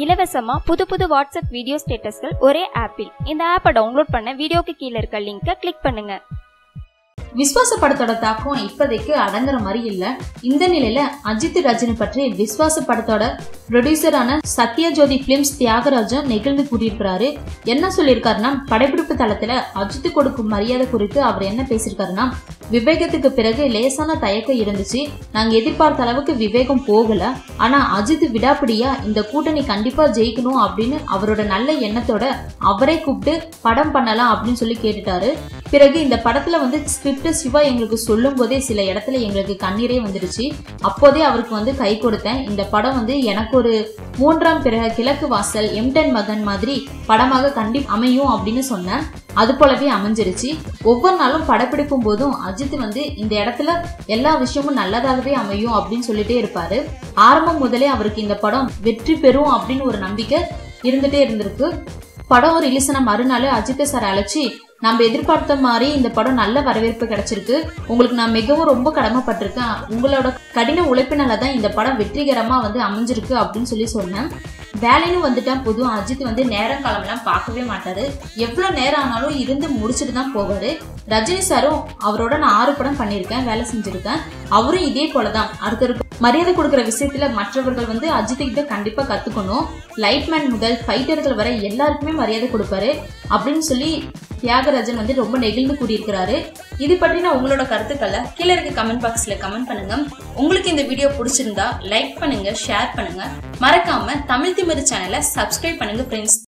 இலவசமா புது WhatsApp video ஸ்டேட்டஸ்கள் ஒரே ஆப்பில். இந்த ஆப்பை டவுன்லோட் பண்ண வீடியோக்கு கீழே இருக்க லிங்கை கிளிக் பண்ணுங்க. விஸ்வாச படத்தோட தாக்கம் இப்போதைக்கு அடங்குற மாதிரி இல்ல. இந்த நிலையில அஜித் ரஜினி பற்றி விஸ்வாச படத்தோட ப்ரொடியூசரான சத்யஜோதி பிலிம்ஸ் தியாகராஜன் நெகிழ்ந்து கூறியிருக்கிறாரு. என்ன சொல்லியிருக்காருன்னா, படப்பிடிப்பு தளத்துல அஜித் கொடுக்கும் மரியாதை குறித்து அவர் என்ன பேசியிருக்காருன்னா, விவேகத்துக்கு பிறகு லேசான தயக்கம் இருந்துச்சு. நாங்க எதிர்பார்த்த அளவுக்கு விவேகம் போகல. ஆனா அஜித் விடாப்பிடியா இந்த கூட்டணி கண்டிப்பா ஜெயிக்கணும் அப்படின்னு அவரோட நல்ல எண்ணத்தோட அவரே கூப்பிட்டு படம் பண்ணலாம் அப்படின்னு சொல்லி கேட்டுட்டாரு. பிறகு இந்த படத்துல ஸ்கிரிப்ட் சிவா எங்களுக்கு சொல்லும் போதே சில இடத்துல எங்களுக்கு கண்ணீரே வந்துருச்சு. அப்போதே அவருக்கு கை கொடுத்தேன். இந்த படம் எனக்கு ஒரு 3ஆம் பிறகு கிழக்கு வாசல் M10 மகன் மாதிரி படமாக கண்டிப்பா அமையும் அப்படின்னு சொன்னேன். அது போலவே அமைஞ்சிருச்சு. ஒவ்வொரு நாளும் படப்பிடிக்கும் போதும் அஜித் இந்த இடத்துல எல்லா விஷயமும் நல்லதாகவே அமையும் அப்படின்னு சொல்லிட்டே இருப்பாரு. ஆரம்பம் முதலே அவருக்கு இந்த படம் வெற்றி பெறும் அப்படின்னு ஒரு நம்பிக்கை இருந்துட்டே இருந்திருக்கு. படம் ரிலீஸ் ஆன மறுநாள் அஜித் சார் அழைச்சி, நம்ம எதிர்பார்த்த மாதிரி இந்த படம் நல்ல வரவேற்பு கிடைச்சிருக்கு. உங்களுக்கு நான் மிகவும் ரொம்ப கடமைப்பட்டிருக்கேன். உங்களோட கடின உழைப்பினால தான் இந்த படம் வெற்றிகரமா அமைஞ்சிருக்கு அப்படின்னு சொல்லி சொன்னேன். வேலைன்னு வந்துட்டா போதும் அஜித் நேரம் காலம்லாம் பார்க்கவே மாட்டாரு. எவ்வளவு நேரம் ஆனாலும் இருந்து முடிச்சுட்டு தான் போவாரு. ரஜினி சாரும் அவரோட நான் 6 படம் பண்ணியிருக்கேன், வேலை செஞ்சிருக்கேன். அவரும் இதே போலதான் அடுத்தருக்கு மரியாதை கொடுக்குற விஷயத்துல மற்றவர்கள் அஜித் கிட்ட கண்டிப்பா கத்துக்கணும். லைட்மேன் முதல் ஃபைட்டர்கள் வரை எல்லாருக்குமே மரியாதை கொடுப்பாரு அப்படின்னு சொல்லி தியாகராஜன் ரொம்ப நெகிழ்ந்து கூறியிருக்கிறாரு. இது பற்றின உங்களோட கருத்துக்களை கீழே இருக்க கமெண்ட் பாக்ஸ்ல கமெண்ட் பண்ணுங்க. உங்களுக்கு இந்த வீடியோ பிடிச்சிருந்தா லைக் பண்ணுங்க, ஷேர் பண்ணுங்க. மறக்காம தமிழ் திமிரு சேனலை சப்ஸ்கிரைப் பண்ணுங்க ஃப்ரெண்ட்ஸ்.